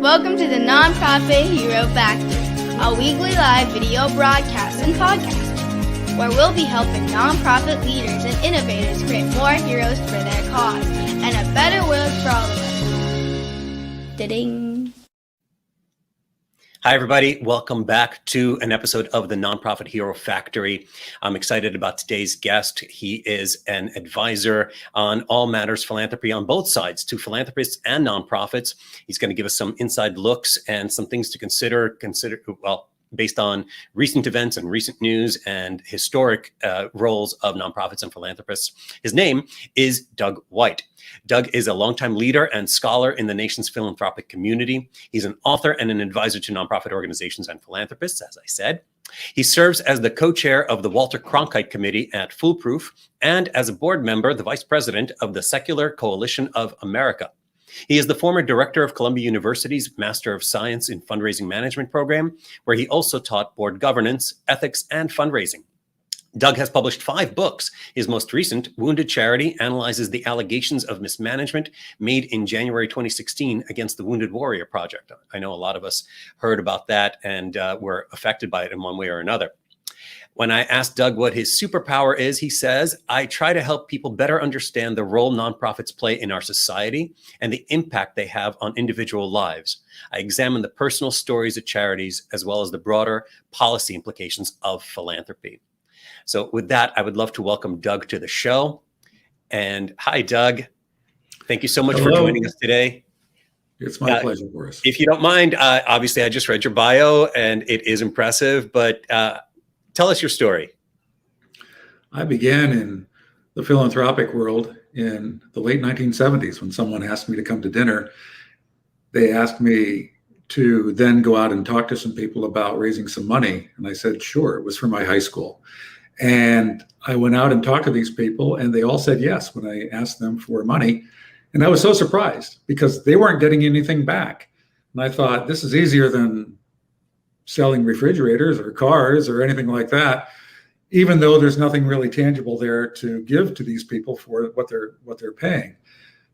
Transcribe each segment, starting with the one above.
Welcome to the Nonprofit Hero Factory, a weekly live video broadcast and podcast, where we'll be helping nonprofit leaders and innovators create more heroes for their cause and a better world for all of us. Da-ding. Hi, everybody. Welcome back to an episode of the Nonprofit Hero Factory. I'm excited about today's guest. He is an advisor on all matters philanthropy on both sides, to philanthropists and nonprofits. He's going to give us some inside looks and some things to consider, based on recent events and recent news and historic roles of nonprofits and philanthropists. His name is Doug White. Doug is a longtime leader and scholar in the nation's philanthropic community. He's an author and an advisor to nonprofit organizations and philanthropists, as I said. He serves as the co-chair of the Walter Cronkite Committee at Foolproof and as a board member, the vice president of the Secular Coalition of America. He is the former director of Columbia University's Master of Science in Fundraising Management program, where he also taught board governance, ethics, and fundraising. Doug has published 5 books. His most recent, Wounded Charity, analyzes the allegations of mismanagement made in January 2016 against the Wounded Warrior Project. I know a lot of us heard about that and were affected by it in one way or another. When I asked Doug what his superpower is, he says, I try to help people better understand the role nonprofits play in our society and the impact they have on individual lives. I examine the personal stories of charities as well as the broader policy implications of philanthropy. So with that, I would love to welcome Doug to the show. And hi, Doug. Thank you so much for joining us today. It's my pleasure, Boris. If you don't mind, obviously I just read your bio and it is impressive, but tell us your story. I began in the philanthropic world in the late 1970s when someone asked me to come to dinner. They asked me to then go out and talk to some people about raising some money. And I said, sure. It was for my high school. And I went out and talked to these people and they all said yes when I asked them for money. And I was so surprised because they weren't getting anything back. And I thought, this is easier than selling refrigerators or cars or anything like that, even though there's nothing really tangible there to give to these people for what they're paying.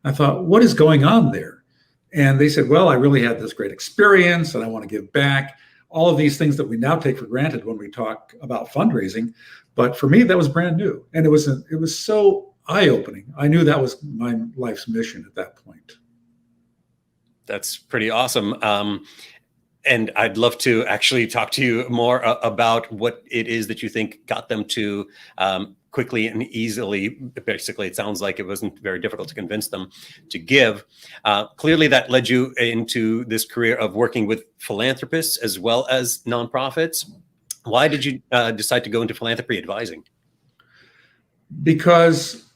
I thought, what is going on there? And they said, well, I really had this great experience and I want to give back. All of these things that we now take for granted when we talk about fundraising. But for me, that was brand new. And it was so eye-opening. I knew that was my life's mission at that point. That's pretty awesome. And I'd love to actually talk to you more about what it is that you think got them to quickly and easily. Basically, it sounds like it wasn't very difficult to convince them to give. Clearly, that led you into this career of working with philanthropists as well as nonprofits. Why did you decide to go into philanthropy advising? Because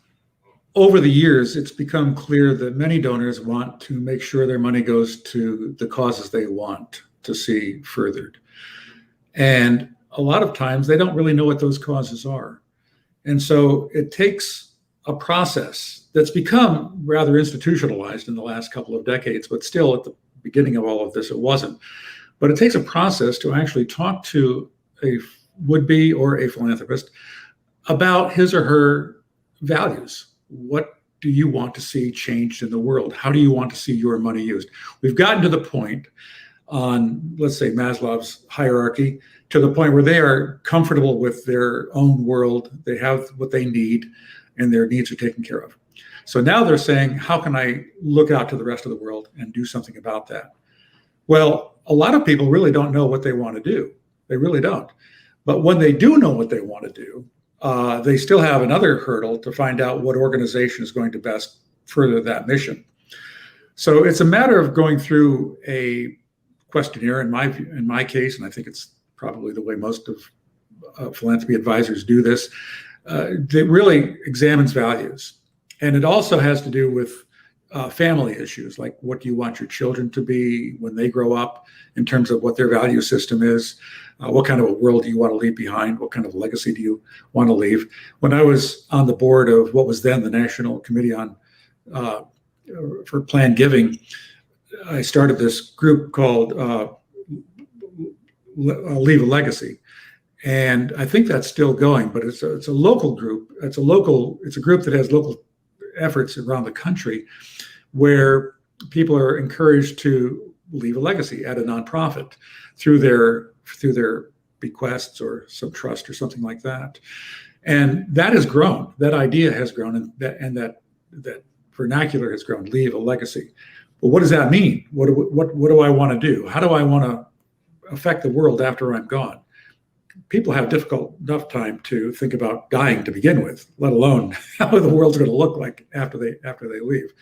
over the years, it's become clear that many donors want to make sure their money goes to the causes they want to see furthered. And a lot of times they don't really know what those causes are. And so it takes a process that's become rather institutionalized in the last couple of decades, but still at the beginning of all of this, it wasn't. But it takes a process to actually talk to a would-be or a philanthropist about his or her values. What do you want to see changed in the world? How do you want to see your money used? We've gotten to the point on, let's say, Maslow's hierarchy, to the point where they are comfortable with their own world. They have what they need and their needs are taken care of. So now they're saying, how can I look out to the rest of the world and do something about that? Well, a lot of people really don't know what they want to do. They really don't. But when they do know what they want to do, they still have another hurdle to find out what organization is going to best further that mission. So it's a matter of going through a questionnaire in my case, and I think it's probably the way most of philanthropy advisors do this, that really examines values. And it also has to do with family issues, like what do you want your children to be when they grow up in terms of what their value system is, what kind of a world do you want to leave behind, what kind of legacy do you want to leave. When I was on the board of what was then the National Committee on for Planned Giving, I started this group called Leave a Legacy. And I think that's still going, but it's a local group. It's a group that has local efforts around the country where people are encouraged to leave a legacy at a nonprofit through their bequests or some trust or something like that. And that has grown. That idea has grown, and that vernacular has grown. Leave a legacy. But what does that mean? What do I want to do? How do I want to affect the world after I'm gone? People have difficult enough time to think about dying to begin with, let alone how the world's going to look like after they leave.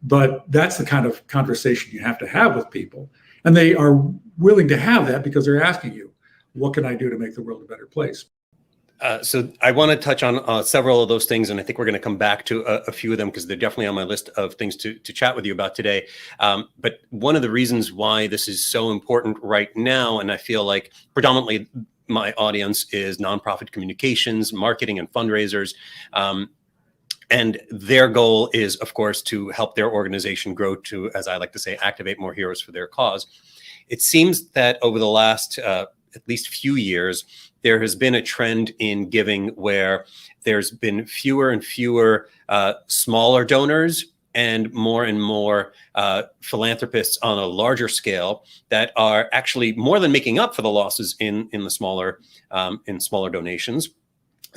But that's the kind of conversation you have to have with people. And they are willing to have that because they're asking you, what can I do to make the world a better place? So I want to touch on several of those things, and I think we're going to come back to a few of them because they're definitely on my list of things to chat with you about today. But one of the reasons why this is so important right now, and I feel like predominantly my audience is nonprofit communications, marketing, and fundraisers. And their goal is, of course, to help their organization grow to, as I like to say, activate more heroes for their cause. It seems that over the last at least few years, there has been a trend in giving where there's been fewer and fewer smaller donors and more philanthropists on a larger scale that are actually more than making up for the losses in the smaller donations.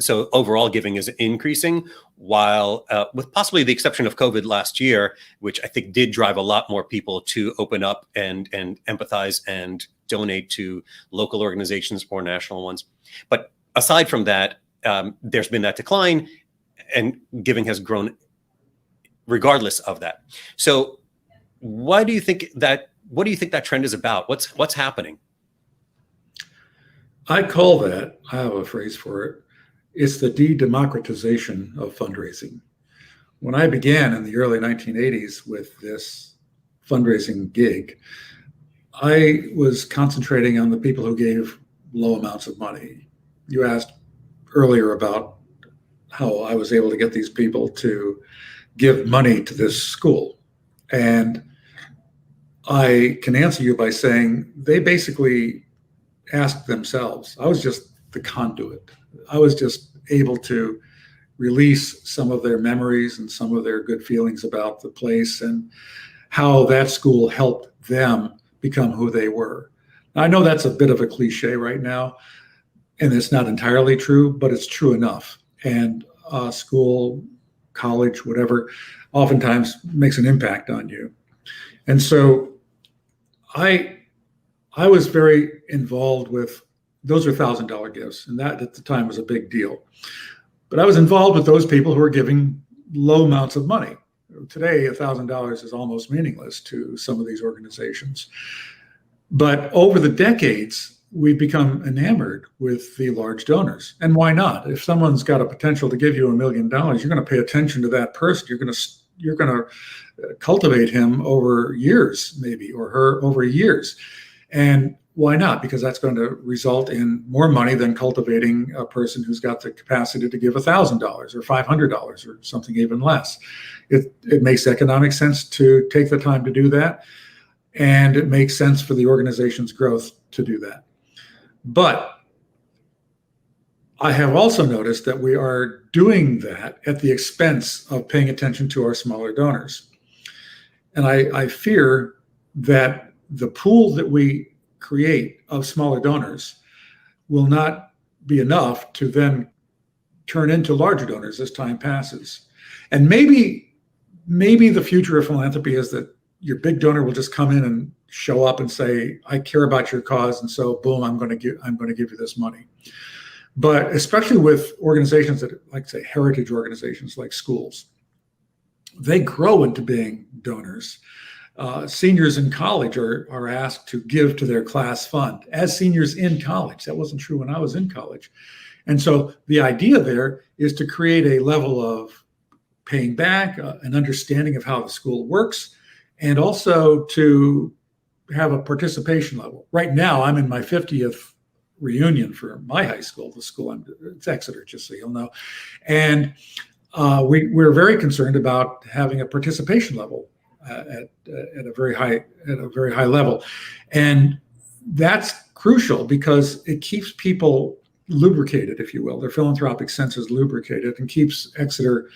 So overall giving is increasing, while with possibly the exception of COVID last year, which I think did drive a lot more people to open up and empathize and donate to local organizations or national ones. But aside from that, there's been that decline, and giving has grown regardless of that. So what do you think that trend is about? What's happening? I call that, I have a phrase for it, it's the de-democratization of fundraising. When I began in the early 1980s with this fundraising gig, I was concentrating on the people who gave low amounts of money. You asked earlier about how I was able to get these people to give money to this school. And I can answer you by saying they basically asked themselves. I was just the conduit. I was just able to release some of their memories and some of their good feelings about the place and how that school helped them become who they were. Now, I know that's a bit of a cliche right now, and it's not entirely true, but it's true enough. And school, college, whatever, oftentimes makes an impact on you. And so I was very involved with, those are $1,000 gifts, and that at the time was a big deal. But I was involved with those people who were giving low amounts of money. Today, $1,000 is almost meaningless to some of these organizations. But over the decades, we've become enamored with the large donors. And why not? If someone's got a potential to give you $1 million, you're going to pay attention to that person. You're going to cultivate him over years, maybe, or her over years. And why not? Because that's going to result in more money than cultivating a person who's got the capacity to give $1,000 or $500 or something even less. It makes economic sense to take the time to do that. And it makes sense for the organization's growth to do that. But I have also noticed that we are doing that at the expense of paying attention to our smaller donors. And I fear that the pool that we create of smaller donors will not be enough to then turn into larger donors as time passes. And maybe the future of philanthropy is that your big donor will just come in and show up and say, I care about your cause, and so boom, I'm going to give you this money. But especially with organizations that, like say, heritage organizations like schools, they grow into being donors. Seniors in college are asked to give to their class fund as seniors in college. That wasn't true when I was in college. And so the idea there is to create a level of paying back, an understanding of how the school works, and also to have a participation level. Right now, I'm in my 50th reunion for my high school, the school it's Exeter, just so you'll know. And we're very concerned about having a participation level at a very high level. And that's crucial because it keeps people lubricated, if you will. Their philanthropic sense is lubricated and keeps Exeter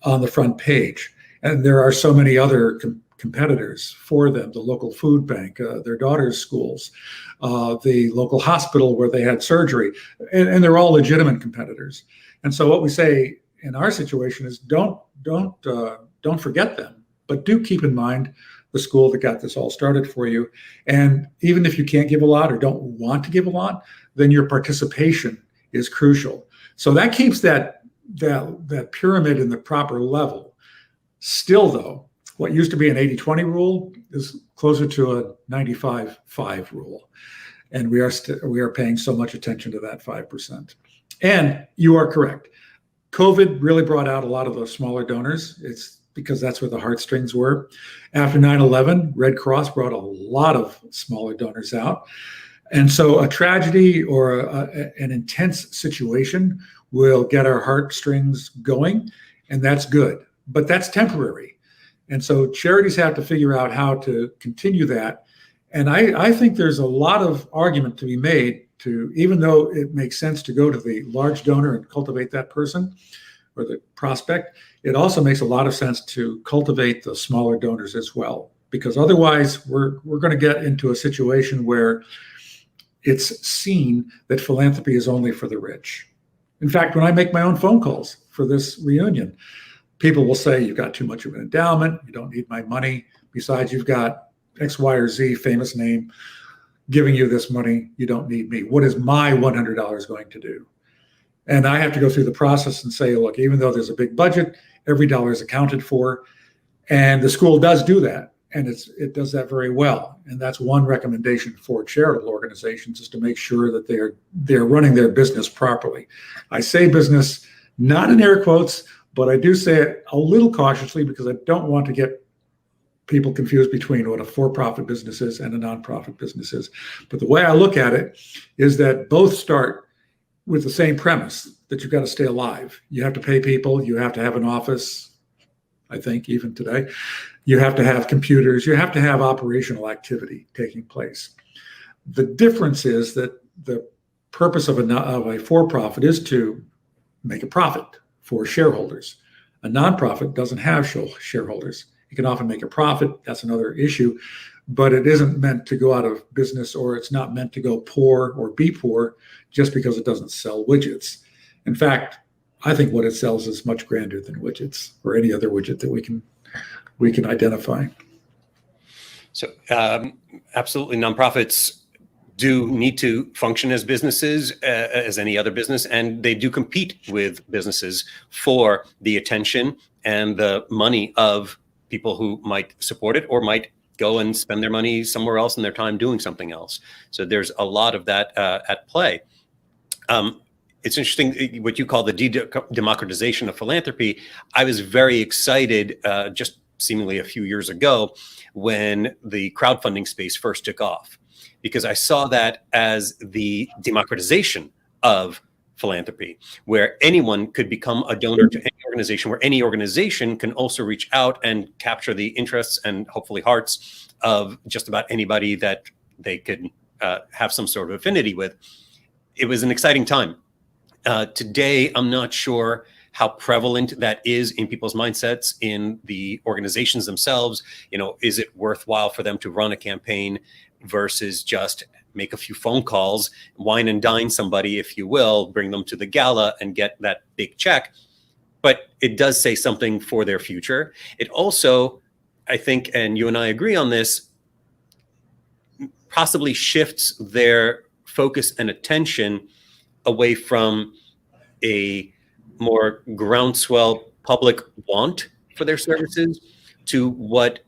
on the front page. And there are so many other competitors for them, the local food bank, their daughter's schools, the local hospital where they had surgery, and they're all legitimate competitors. And so what we say in our situation is don't forget them, but do keep in mind the school that got this all started for you. And even if you can't give a lot or don't want to give a lot, then your participation is crucial. So that keeps that pyramid in the proper level. Still, though, what used to be an 80-20 rule is closer to a 95-5 rule. And we are paying so much attention to that 5%. And you are correct. COVID really brought out a lot of those smaller donors. It's because that's where the heartstrings were. After 9/11, Red Cross brought a lot of smaller donors out. And so a tragedy or an intense situation will get our heartstrings going, and that's good. But that's temporary. And so charities have to figure out how to continue that. And I think there's a lot of argument to be made to, even though it makes sense to go to the large donor and cultivate that person or the prospect, it also makes a lot of sense to cultivate the smaller donors as well, because otherwise we're going to get into a situation where it's seen that philanthropy is only for the rich. In fact, when I make my own phone calls for this reunion, people will say, you've got too much of an endowment, you don't need my money. Besides, you've got X, Y, or Z, famous name, giving you this money, you don't need me. What is my $100 going to do? And I have to go through the process and say, look, even though there's a big budget, every dollar is accounted for. And the school does do that. And it does that very well. And that's one recommendation for charitable organizations, is to make sure that they're running their business properly. I say business, not in air quotes, but I do say it a little cautiously, because I don't want to get people confused between what a for-profit business is and a nonprofit business is. But the way I look at it is that both start with the same premise, that you've got to stay alive. You have to pay people. You have to have an office, I think, even today. You have to have computers. You have to have operational activity taking place. The difference is that the purpose of a for-profit is to make a profit for shareholders. A nonprofit doesn't have shareholders. It can often make a profit. That's another issue. But it isn't meant to go out of business, or it's not meant to go poor or be poor just because it doesn't sell widgets. In fact, I think what it sells is much grander than widgets, or any other widget that we can identify. So absolutely, nonprofits do need to function as businesses, as any other business, and they do compete with businesses for the attention and the money of people who might support it or might go and spend their money somewhere else and their time doing something else. So there's a lot of that at play. It's interesting what you call the de-democratization of philanthropy. I was very excited just seemingly a few years ago when the crowdfunding space first took off, because I saw that as the democratization of philanthropy, where anyone could become a donor to any organization, where any organization can also reach out and capture the interests and hopefully hearts of just about anybody that they could have some sort of affinity with. It was an exciting time. Today, I'm not sure how prevalent that is in people's mindsets, in the organizations themselves. You know, is it worthwhile for them to run a campaign versus just make a few phone calls, wine and dine somebody, if you will, bring them to the gala and get that big check? But it does say something for their future. It also, I think, and you and I agree on this, possibly shifts their focus and attention away from a more groundswell public want for their services to what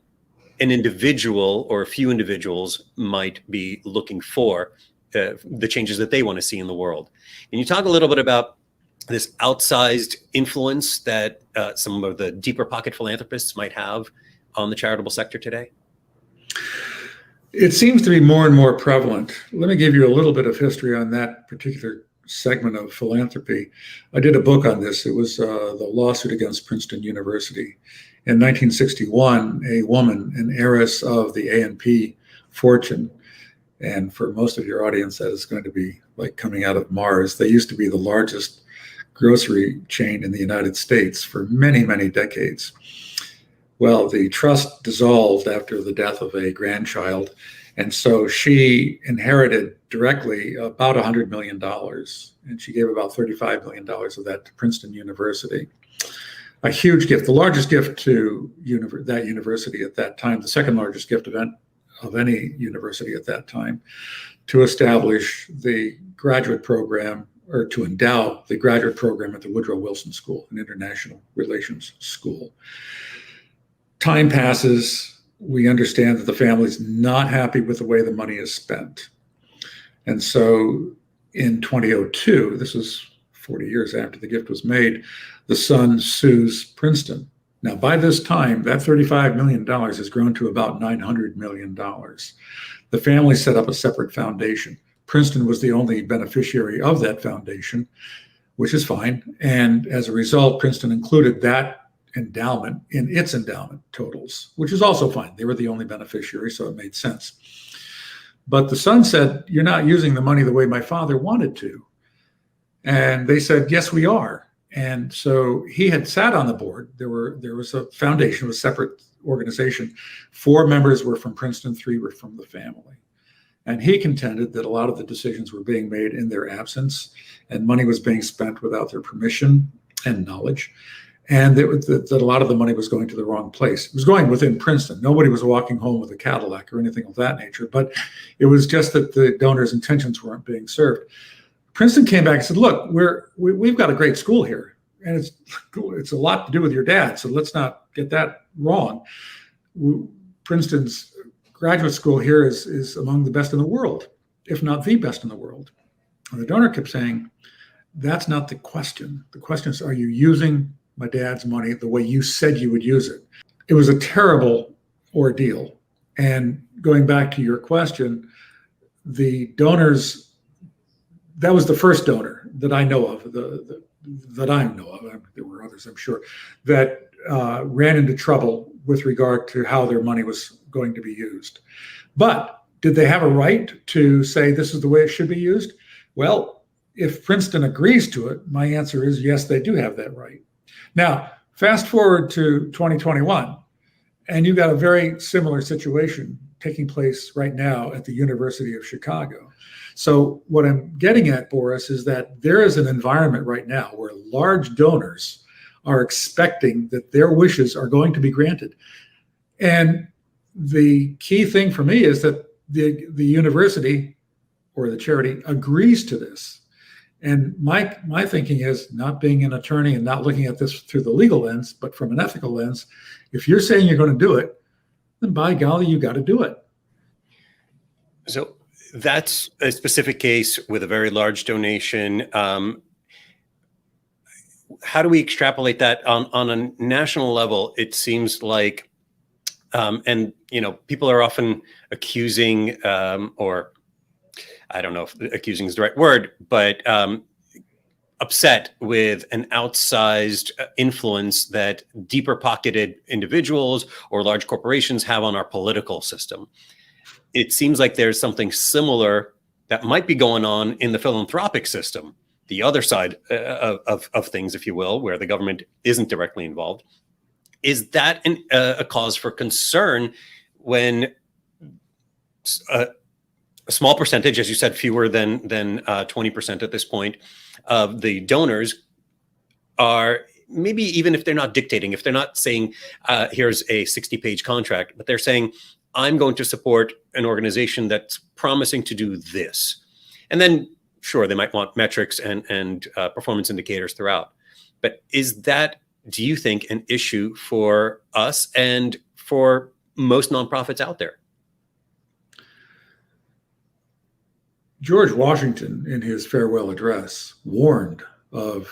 an individual or a few individuals might be looking for, the changes that they want to see in the world. Can you talk a little bit about this outsized influence that some of the deeper pocket philanthropists might have on the charitable sector today? It seems to be more and more prevalent. Let me give you a little bit of history on that particular segment of philanthropy. I did a book on this. It was the lawsuit against Princeton University. In 1961, a woman, an heiress of the A&P fortune, and for most of your audience, that is going to be like coming out of Mars. They used to be the largest grocery chain in the United States for many, many decades. Well, the trust dissolved after the death of a grandchild, and so she inherited directly about $100 million, and she gave about $35 million of that to Princeton University. A huge gift, the largest gift to that university at that time, the second largest gift of any university at that time, to establish the graduate program, or to endow the graduate program at the Woodrow Wilson School, an international relations school. Time passes. We understand that the family's not happy with the way the money is spent. And so in 2002, this was 40 years after the gift was made, the son sues Princeton. Now, by this time, that $35 million has grown to about $900 million. The family set up a separate foundation. Princeton was the only beneficiary of that foundation, which is fine. And as a result, Princeton included that endowment in its endowment totals, which is also fine. They were the only beneficiary, so it made sense. But the son said, "You're not using the money the way my father wanted to." And they said, "Yes, we are." And so he had sat on the board. There was a foundation, a separate organization. 4 members were from Princeton, 3 were from the family. And he contended that a lot of the decisions were being made in their absence, and money was being spent without their permission and knowledge, and that a lot of the money was going to the wrong place. It was going within Princeton. Nobody was walking home with a Cadillac or anything of that nature, but it was just that the donors' intentions weren't being served. Princeton came back and said, "Look, we've got a great school here, and it's a lot to do with your dad, so let's not get that wrong. Princeton's graduate school here is among the best in the world, if not the best in the world." And the donor kept saying, "That's not the question. The question is, are you using my dad's money the way you said you would use it?" It was a terrible ordeal. And going back to your question, the donors, that was the first donor that I know of, that I know of. There were others, I'm sure, that ran into trouble with regard to how their money was going to be used. But did they have a right to say this is the way it should be used? Well, if Princeton agrees to it, my answer is yes, they do have that right. Now, fast forward to 2021, and you've got a very similar situation taking place right now at the University of Chicago. So what I'm getting at, Boris, is that there is an environment right now where large donors are expecting that their wishes are going to be granted. And the key thing for me is that the university or the charity agrees to this. And my thinking is, not being an attorney and not looking at this through the legal lens, but from an ethical lens, if you're saying you're going to do it, then by golly, you got to do it. So that's a specific case with a very large donation. How do we extrapolate that on a national level? It seems like, and people are often accusing, or I don't know if accusing is the right word, but upset with an outsized influence that deeper pocketed individuals or large corporations have on our political system. It seems like there's something similar that might be going on in the philanthropic system, the other side of things, if you will, where the government isn't directly involved. Is that a cause for concern when a small percentage, as you said, fewer than 20% at this point, of the donors are, maybe even if they're not dictating, if they're not saying, here's a 60-page contract, but they're saying, I'm going to support an organization that's promising to do this. And then, sure, they might want metrics and performance indicators throughout. But is that, do you think, an issue for us and for most nonprofits out there? George Washington, in his farewell address, warned of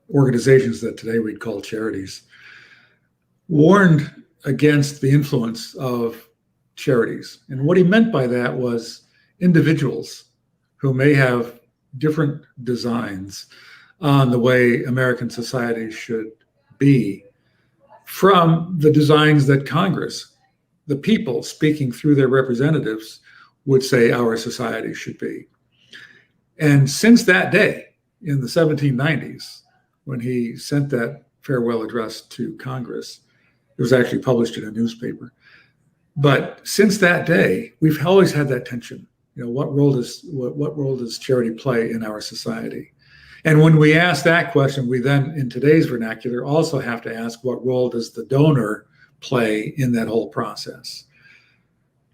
organizations that today we'd call charities, warned against the influence of charities. And what he meant by that was individuals who may have different designs on the way American society should be from the designs that Congress, the people speaking through their representatives, would say our society should be. And since that day, in the 1790s, when he sent that farewell address to Congress, It was actually published in a newspaper. But since that day, we've always had that tension. What role does charity play in our society? And when we ask that question, we then, in today's vernacular, also have to ask, what role does the donor play in that whole process?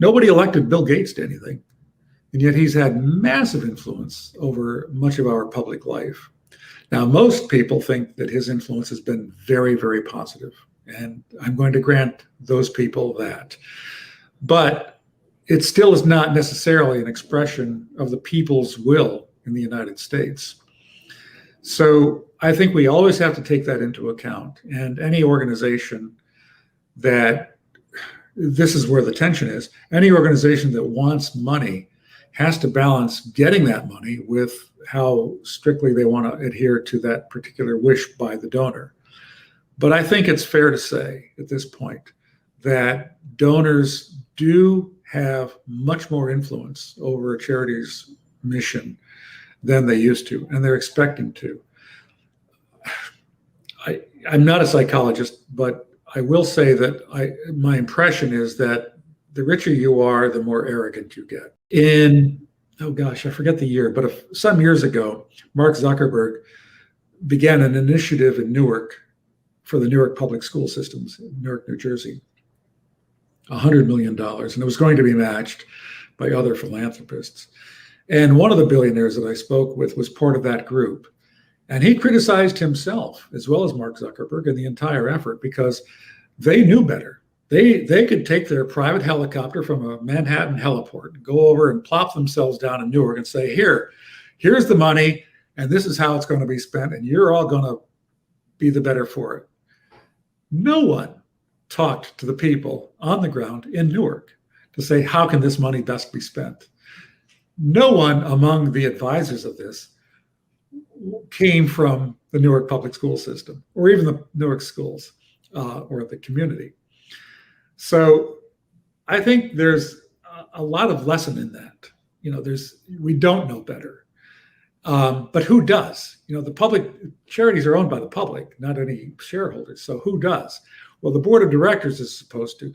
Nobody elected Bill Gates to anything, and yet he's had massive influence over much of our public life. Now, most people think that his influence has been very, very positive, and I'm going to grant those people that. But it still is not necessarily an expression of the people's will in the United States. So I think we always have to take that into account. And any organization this is where the tension is, any organization that wants money has to balance getting that money with how strictly they want to adhere to that particular wish by the donor. But I think it's fair to say at this point that donors do have much more influence over a charity's mission than they used to, and they're expecting to. I'm not a psychologist, but I will say that my impression is that the richer you are, the more arrogant you get. I forget the year, but some years ago, Mark Zuckerberg began an initiative in Newark for the Newark public school systems in Newark, New Jersey, $100 million, and it was going to be matched by other philanthropists. And one of the billionaires that I spoke with was part of that group. And he criticized himself as well as Mark Zuckerberg and the entire effort because they knew better. They could take their private helicopter from a Manhattan heliport, go over and plop themselves down in Newark and say, here's the money, and this is how it's going to be spent, and you're all going to be the better for it. No one talked to the people on the ground in Newark to say, how can this money best be spent? No one among the advisors of this came from the Newark public school system or even the Newark schools or the community. So I think there's a lot of lesson in that. We don't know better. But who does? The public charities are owned by the public, not any shareholders. So who does? Well, the board of directors is supposed to.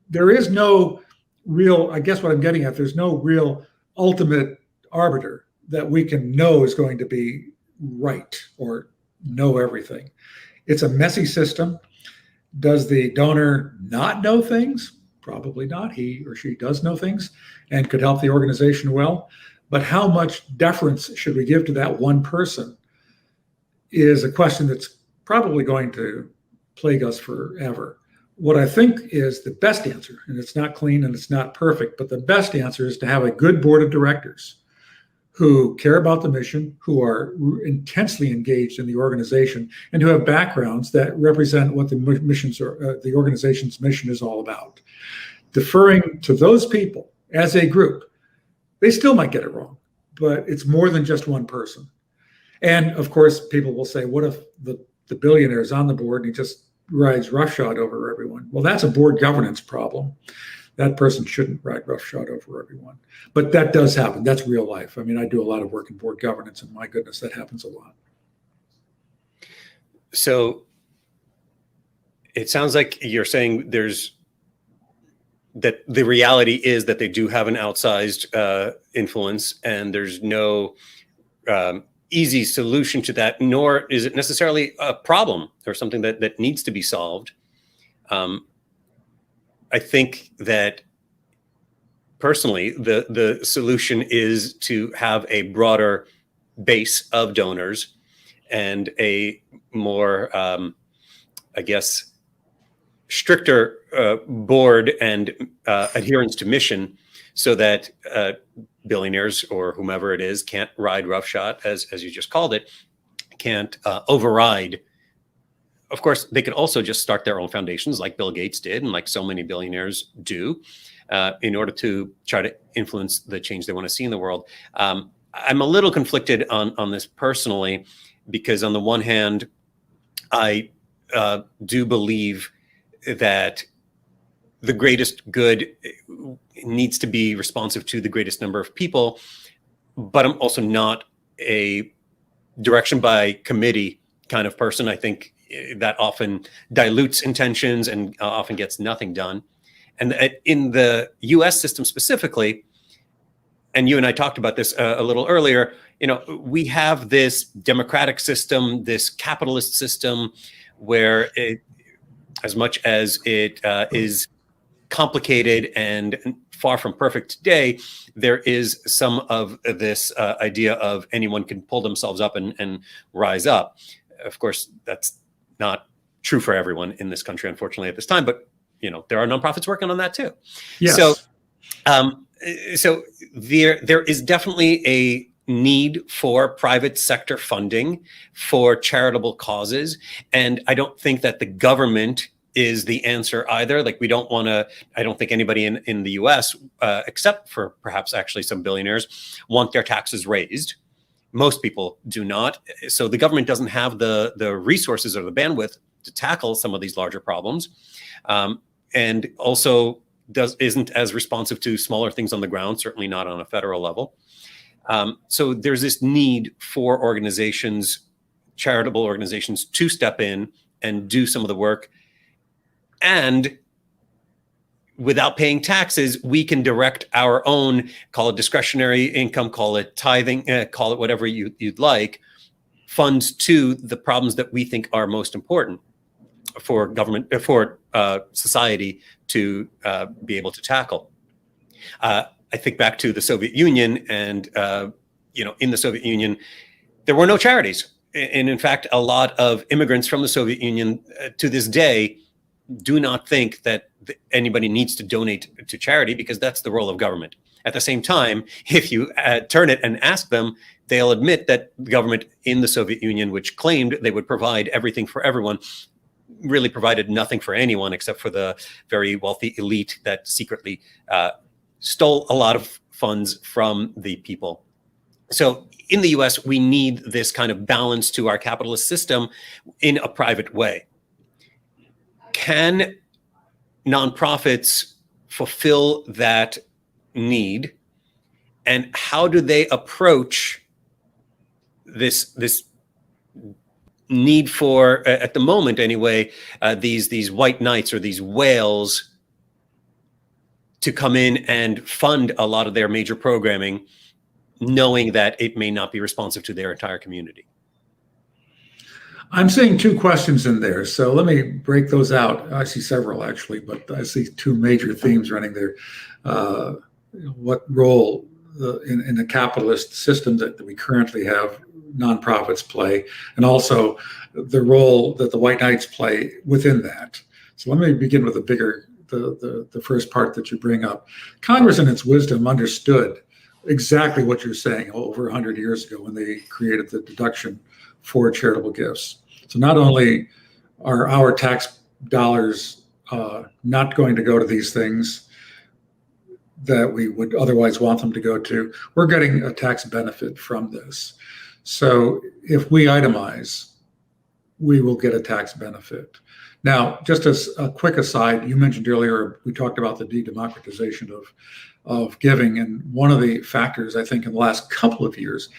There is no real, I guess what I'm getting at, there's no real ultimate arbiter that we can know is going to be right or know everything. It's a messy system. Does the donor not know things? Probably not. He or she does know things and could help the organization well. But how much deference should we give to that one person is a question that's probably going to plague us forever. What I think is the best answer, and it's not clean and it's not perfect, but the best answer is to have a good board of directors who care about the mission, who are intensely engaged in the organization, and who have backgrounds that represent what the organization's mission is all about. Deferring to those people as a group, they still might get it wrong, but it's more than just one person. And of course, people will say, what if the billionaire is on the board and he just rides roughshod over everyone? Well, that's a board governance problem. That person shouldn't ride roughshod over everyone. But that does happen. That's real life. I mean, I do a lot of work in board governance, and my goodness, that happens a lot. So it sounds like you're saying that the reality is that they do have an outsized influence, and there's no easy solution to that, nor is it necessarily a problem or something that needs to be solved. I think that personally, the solution is to have a broader base of donors and a more, stricter board and adherence to mission, so that billionaires or whomever it is can't ride roughshod, as you just called it, can't override. Of course, they could also just start their own foundations like Bill Gates did and like so many billionaires do in order to try to influence the change they want to see in the world. I'm a little conflicted on this personally, because on the one hand, I do believe that the greatest good needs to be responsive to the greatest number of people, but I'm also not a direction by committee kind of person. I think that often dilutes intentions and often gets nothing done. And in the US system specifically, and you and I talked about this a little earlier, we have this democratic system, this capitalist system, where as much as it is complicated and far from perfect today, there is some of this idea of anyone can pull themselves up and rise up. Of course, that's not true for everyone in this country, unfortunately, at this time, but there are nonprofits working on that too. Yes. So there is definitely a need for private sector funding for charitable causes. And I don't think that the government is the answer either. Like, I don't think anybody in the US, except for perhaps actually some billionaires, want their taxes raised. Most people do not. So the government doesn't have the resources or the bandwidth to tackle some of these larger problems. And also isn't as responsive to smaller things on the ground, certainly not on a federal level. So there's this need for organizations, charitable organizations, to step in and do some of the work. And without paying taxes, we can direct our own, call it discretionary income, call it tithing, call it whatever you'd like, funds to the problems that we think are most important for government, for society to be able to tackle. I think back to the Soviet Union, and in the Soviet Union, there were no charities. And in fact, a lot of immigrants from the Soviet Union to this day do not think that anybody needs to donate to charity, because that's the role of government. At the same time, if you turn it and ask them, they'll admit that the government in the Soviet Union, which claimed they would provide everything for everyone, really provided nothing for anyone except for the very wealthy elite that secretly stole a lot of funds from the people. So in the US, we need this kind of balance to our capitalist system in a private way. Can nonprofits fulfill that need? And how do they approach this need for, at the moment anyway, these white knights or these whales to come in and fund a lot of their major programming, knowing that it may not be responsive to their entire community? I'm seeing two questions in there, so let me break those out. I see several actually, but I see two major themes running there. What role in the capitalist system that we currently have nonprofits play, and also the role that the white knights play within that. So let me begin with the first part that you bring up. Congress in its wisdom understood exactly what you're saying over 100 years ago when they created the deduction for charitable gifts. So not only are our tax dollars not going to go to these things that we would otherwise want them to go to, we're getting a tax benefit from this. So if we itemize, we will get a tax benefit. Now, just as a quick aside, you mentioned earlier, we talked about the de-democratization of giving, and one of the factors, I think, in the last couple of years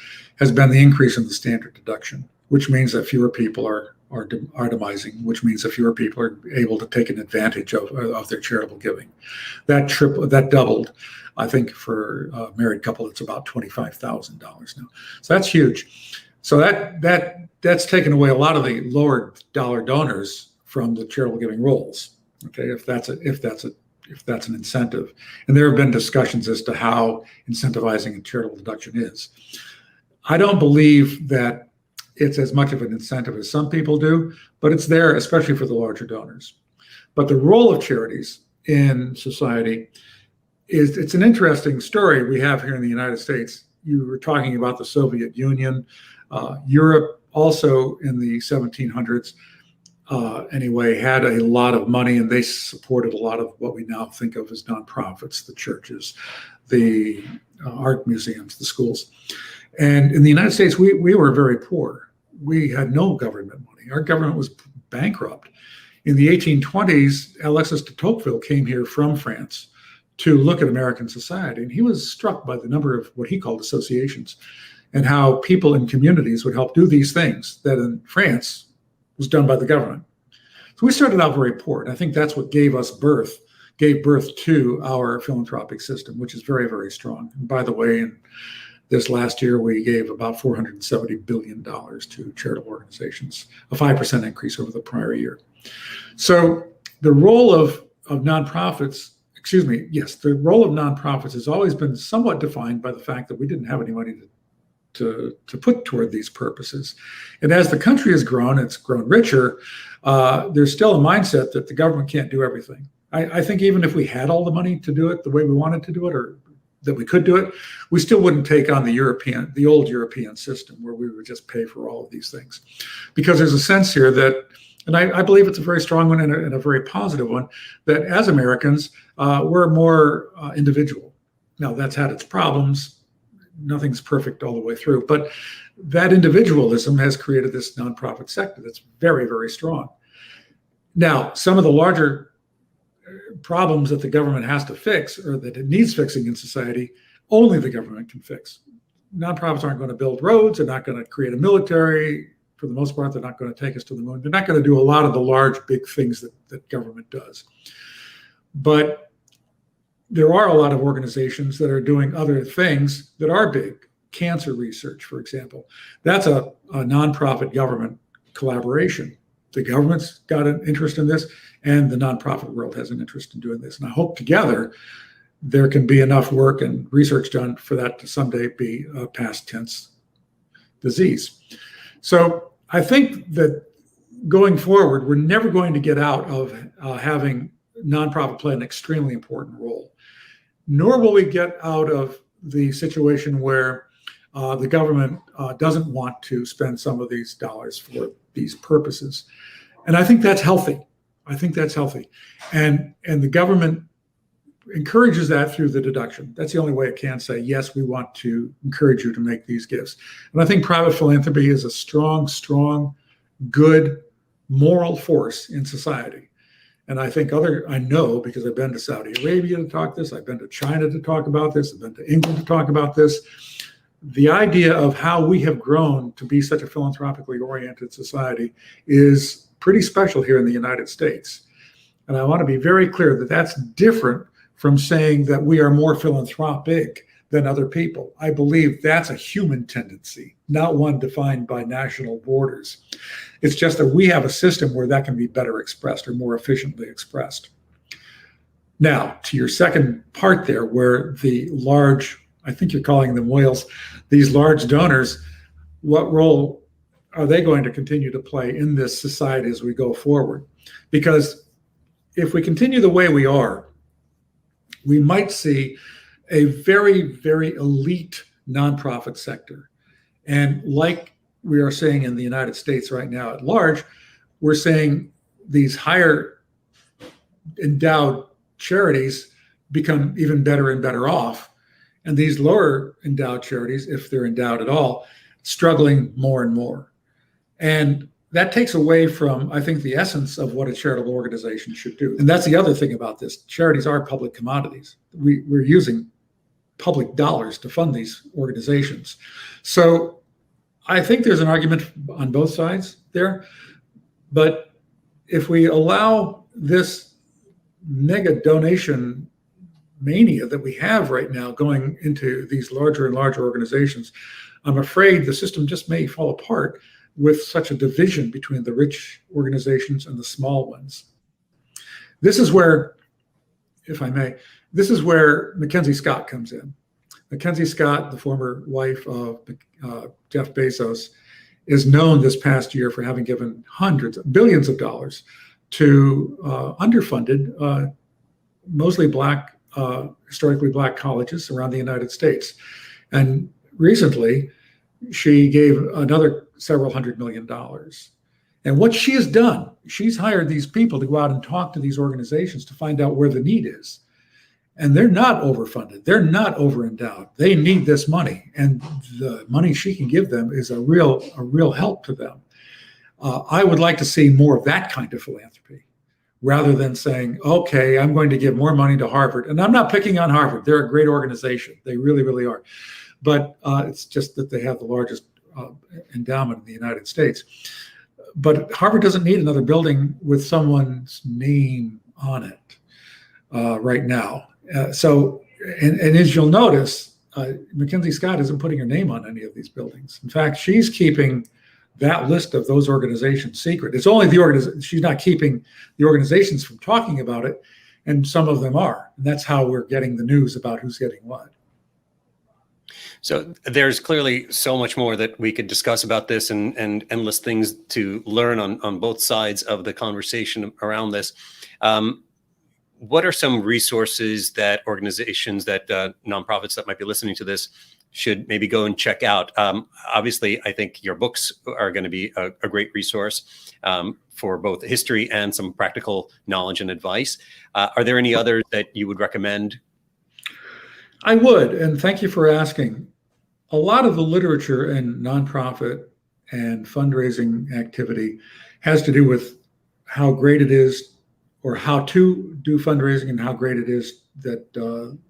has been the increase in the standard deduction, which means that fewer people are itemizing, which means that fewer people are able to take an advantage of their charitable giving. That doubled. I think for a married couple, it's about $25,000 now. So that's huge. So that's taken away a lot of the lower dollar donors from the charitable giving rolls. Okay, if that's an incentive, and there have been discussions as to how incentivizing a charitable deduction is. I don't believe that it's as much of an incentive as some people do, but it's there, especially for the larger donors. But the role of charities in society it's an interesting story we have here in the United States. You were talking about the Soviet Union, Europe also in the 1700s, anyway, had a lot of money, and they supported a lot of what we now think of as nonprofits, the churches, the art museums, the schools. And in the United States, we were very poor. We had no government money. Our government was bankrupt. In the 1820s, Alexis de Tocqueville came here from France to look at American society, and he was struck by the number of what he called associations and how people in communities would help do these things that in France was done by the government. So we started out very poor. And I think that's what gave birth to our philanthropic system, which is very, very strong. And by the way, in this last year, we gave about $470 billion to charitable organizations, a 5% increase over the prior year. So the role of nonprofits, the role of nonprofits has always been somewhat defined by the fact that we didn't have any money to put toward these purposes. And as the country has grown, it's grown richer, there's still a mindset that the government can't do everything. I think even if we had all the money to do it the way we wanted to do it, or that we could do it, we still wouldn't take on the old European system where we would just pay for all of these things. Because there's a sense here that, and I believe it's a very strong one and a very positive one, that as Americans, we're more individual. Now, that's had its problems. Nothing's perfect all the way through, but that individualism has created this nonprofit sector that's very, very strong. Now, some of the larger problems that the government has to fix, or that it needs fixing in society, only the government can fix. Nonprofits aren't going to build roads. They're not going to create a military. For the most part, they're not going to take us to the moon. They're not going to do a lot of the large, big things that government does. But there are a lot of organizations that are doing other things that are big. Cancer research, for example. That's a nonprofit government collaboration. The government's got an interest in this, and the nonprofit world has an interest in doing this. And I hope together there can be enough work and research done for that to someday be a past tense disease. So I think that going forward, we're never going to get out of having nonprofit play an extremely important role. Nor will we get out of the situation where the government doesn't want to spend some of these dollars for these purposes. And I think that's healthy. And the government encourages that through the deduction. That's the only way it can say, yes, we want to encourage you to make these gifts. And I think private philanthropy is a strong, good, moral force in society. And I think I know, because I've been to Saudi Arabia to talk this, I've been to China to talk about this, I've been to England to talk about this. The idea of how we have grown to be such a philanthropically oriented society is pretty special here in the United States. And I want to be very clear that that's different from saying that we are more philanthropic than other people. I believe that's a human tendency, not one defined by national borders. It's just that we have a system where that can be better expressed or more efficiently expressed. Now, to your second part there, where the large, I think you're calling them whales, these large donors, what role are they going to continue to play in this society as we go forward? Because if we continue the way we are, we might see a very, very elite nonprofit sector. And like we are seeing in the United States right now at large, we're seeing these higher endowed charities become even better and better off. And these lower endowed charities, if they're endowed at all, struggling more and more. And that takes away from, I think, the essence of what a charitable organization should do. And that's the other thing about this. Charities are public commodities. We're using public dollars to fund these organizations. So I think there's an argument on both sides there. But if we allow this mega donation mania that we have right now going into these larger and larger organizations, I'm afraid the system just may fall apart with such a division between the rich organizations and the small ones. This is where, if I may, this is where Mackenzie Scott comes in. Mackenzie Scott, the former wife of Jeff Bezos, is known this past year for having given billions of dollars to underfunded, mostly Black, historically Black colleges around the United States. And recently, she gave another several $100 million. And what she has done, she's hired these people to go out and talk to these organizations to find out where the need is. And they're not overfunded. They're not overendowed. They need this money. And the money she can give them is a real help to them. I would like to see more of that kind of philanthropy, rather than saying, okay, I'm going to give more money to Harvard. And I'm not picking on Harvard. They're a great organization. They really, really are. But it's just that they have the largest endowment in the United States. but Harvard doesn't need another building with someone's name on it right now. And as you'll notice, Mackenzie Scott isn't putting her name on any of these buildings. In fact, she's keeping that list of those organizations secret. It's only she's not keeping the organizations from talking about it, and some of them are. And that's how we're getting the news about who's getting what. So there's clearly so much more that we could discuss about this, and endless things to learn on both sides of the conversation around this. What are some resources that organizations, that nonprofits that might be listening to this should maybe go and check out? Obviously, I think your books are going to be a great resource for both history and some practical knowledge and advice. Are there any others that you would recommend? I would, and thank you for asking. A lot of the literature in nonprofit and fundraising activity has to do with how great it is, or how to do fundraising, and how great it is that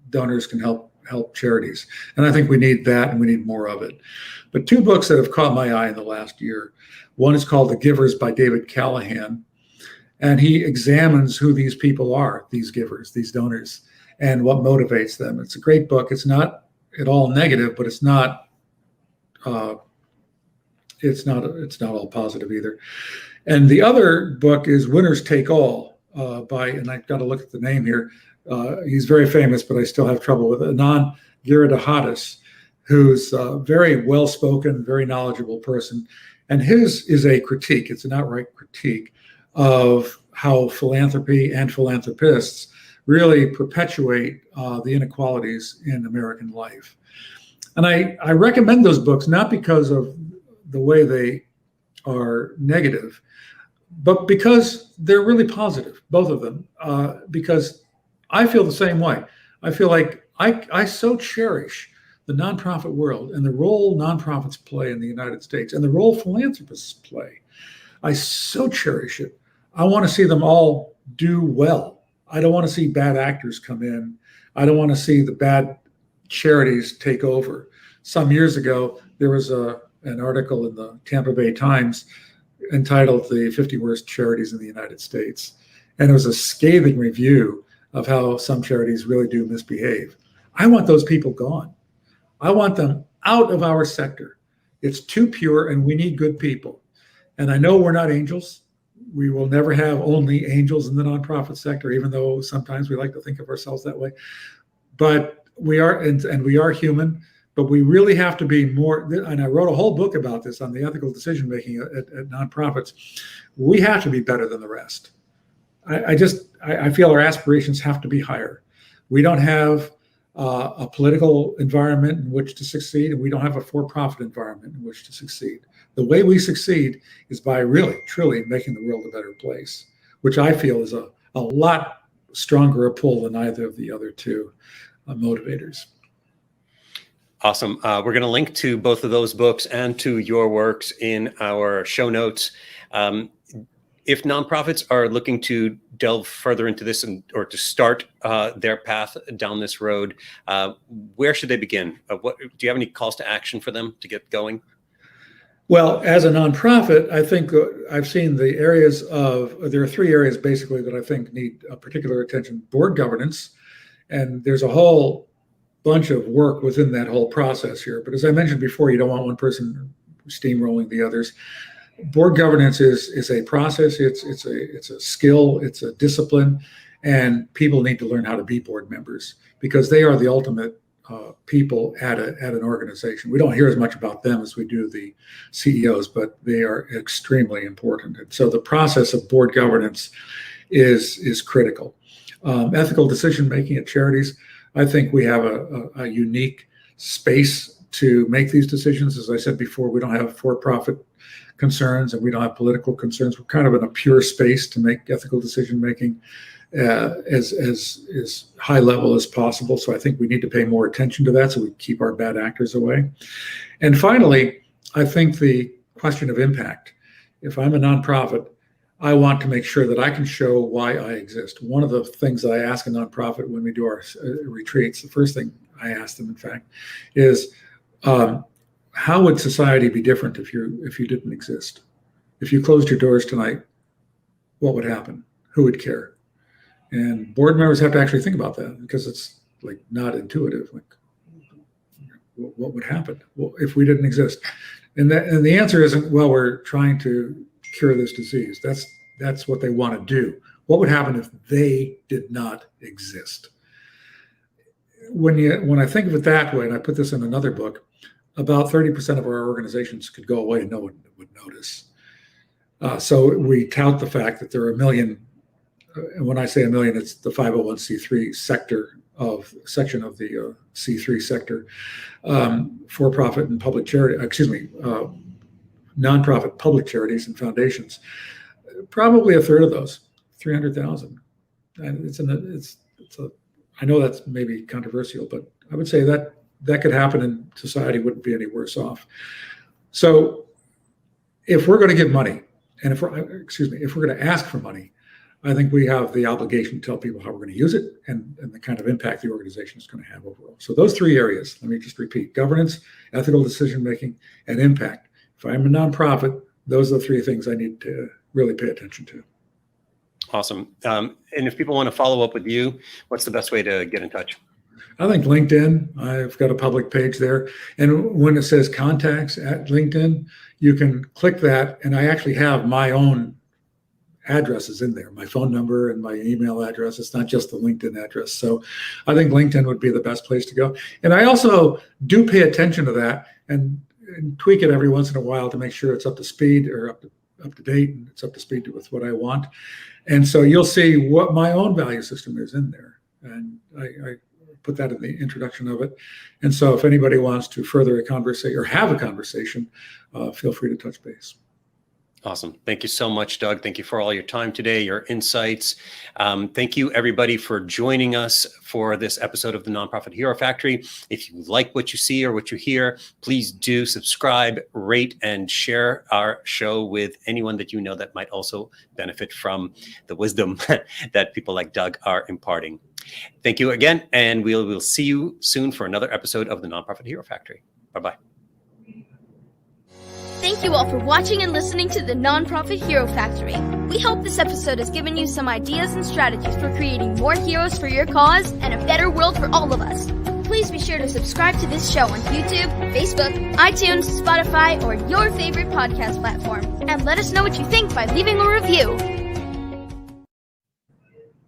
donors can help charities. And I think we need that, and we need more of it. But two books that have caught my eye in the last year. One is called The Givers by David Callahan, and he examines who these people are, these givers, these donors, and what motivates them. It's a great book. It's not at all negative, but it's not all positive either. And the other book is Winners Take All by, and I've got to look at the name here. He's very famous, but I still have trouble with it. Anand Giridharadas, who's a very well-spoken, very knowledgeable person. And his is a critique. It's an outright critique of how philanthropy and philanthropists really perpetuate the inequalities in American life. And I recommend those books, not because of the way they are negative, but because they're really positive, both of them, because I feel the same way. I feel like I so cherish the nonprofit world and the role nonprofits play in the United States and the role philanthropists play. I so cherish it. I want to see them all do well. I don't want to see bad actors come in. I don't want to see the bad charities take over. Some years ago, there was an article in the Tampa Bay Times entitled The 50 Worst Charities in the United States. And it was a scathing review of how some charities really do misbehave. I want those people gone. I want them out of our sector. It's too pure, and we need good people. And I know we're not angels. We will never have only angels in the nonprofit sector, even though sometimes we like to think of ourselves that way. But we are, and we are human, but we really have to be more, and I wrote a whole book about this on the ethical decision-making at nonprofits. We have to be better than the rest. I feel our aspirations have to be higher. We don't have a political environment in which to succeed, and we don't have a for-profit environment in which to succeed. The way we succeed is by really, truly making the world a better place, which I feel is a lot stronger a pull than either of the other two motivators. Awesome. We're going to link to both of those books and to your works in our show notes. If nonprofits are looking to delve further into this or to start their path down this road, where should they begin? Do you have any calls to action for them to get going? Well, as a nonprofit, I think I've seen there are three areas basically that I think need particular attention. Board governance, and there's a whole bunch of work within that whole process here. But as I mentioned before, you don't want one person steamrolling the others. Board governance is a process. It's a skill. It's a discipline, and people need to learn how to be board members because they are the ultimate people at an organization. We don't hear as much about them as we do the CEOs, but they are extremely important. And so the process of board governance is critical. Ethical decision making at charities. I think we have a unique space to make these decisions. As I said before, we don't have for-profit concerns and we don't have political concerns. We're kind of in a pure space to make ethical decision making as high level as possible. So I think we need to pay more attention to that so we keep our bad actors away. And finally, I think the question of impact. If I'm a nonprofit, I want to make sure that I can show why I exist. One of the things that I ask a nonprofit when we do our retreats, the first thing I ask them, in fact, is how would society be different if you didn't exist? if you closed your doors tonight, what would happen? Who would care? And board members have to actually think about that, because it's like not intuitive. Like, what would happen if we didn't exist? And the answer isn't, well, we're trying to cure this disease. That's what they want to do. What would happen if they did not exist? When I think of it that way, and I put this in another book, about 30% of our organizations could go away and no one would notice. So we tout the fact that there are 1 million, and when I say 1 million, it's the 501c3 section of the C3 sector, for-profit and public charity, nonprofit public charities and foundations. Probably a third of those, 300,000. And I know that's maybe controversial, but I would say that could happen and society wouldn't be any worse off. So if we're going to give money, and if we're going to ask for money, I think we have the obligation to tell people how we're going to use it and the kind of impact the organization is going to have overall. So those 3 areas, let me just repeat: governance, ethical decision-making, and impact. If I'm a nonprofit, those are the 3 things I need to really pay attention to. Awesome. And if people want to follow up with you, what's the best way to get in touch? I think LinkedIn. I've got a public page there. And when it says contacts at LinkedIn, you can click that. And I actually have my own addresses in there, my phone number and my email address. It's not just the LinkedIn address. So I think LinkedIn would be the best place to go. And I also do pay attention to that and tweak it every once in a while to make sure it's up to speed or up to date, and it's up to speed with what I want. And so you'll see what my own value system is in there. And I put that in the introduction of it. And so if anybody wants to further a conversation or have a conversation, feel free to touch base. Awesome. Thank you so much, Doug. Thank you for all your time today, your insights. Thank you, everybody, for joining us for this episode of the Nonprofit Hero Factory. If you like what you see or what you hear, please do subscribe, rate, and share our show with anyone that you know that might also benefit from the wisdom that people like Doug are imparting. Thank you again, and we'll see you soon for another episode of the Nonprofit Hero Factory. Bye-bye. Thank you all for watching and listening to the Nonprofit Hero Factory. We hope this episode has given you some ideas and strategies for creating more heroes for your cause and a better world for all of us. Please be sure to subscribe to this show on YouTube, Facebook, iTunes, Spotify, or your favorite podcast platform. And let us know what you think by leaving a review.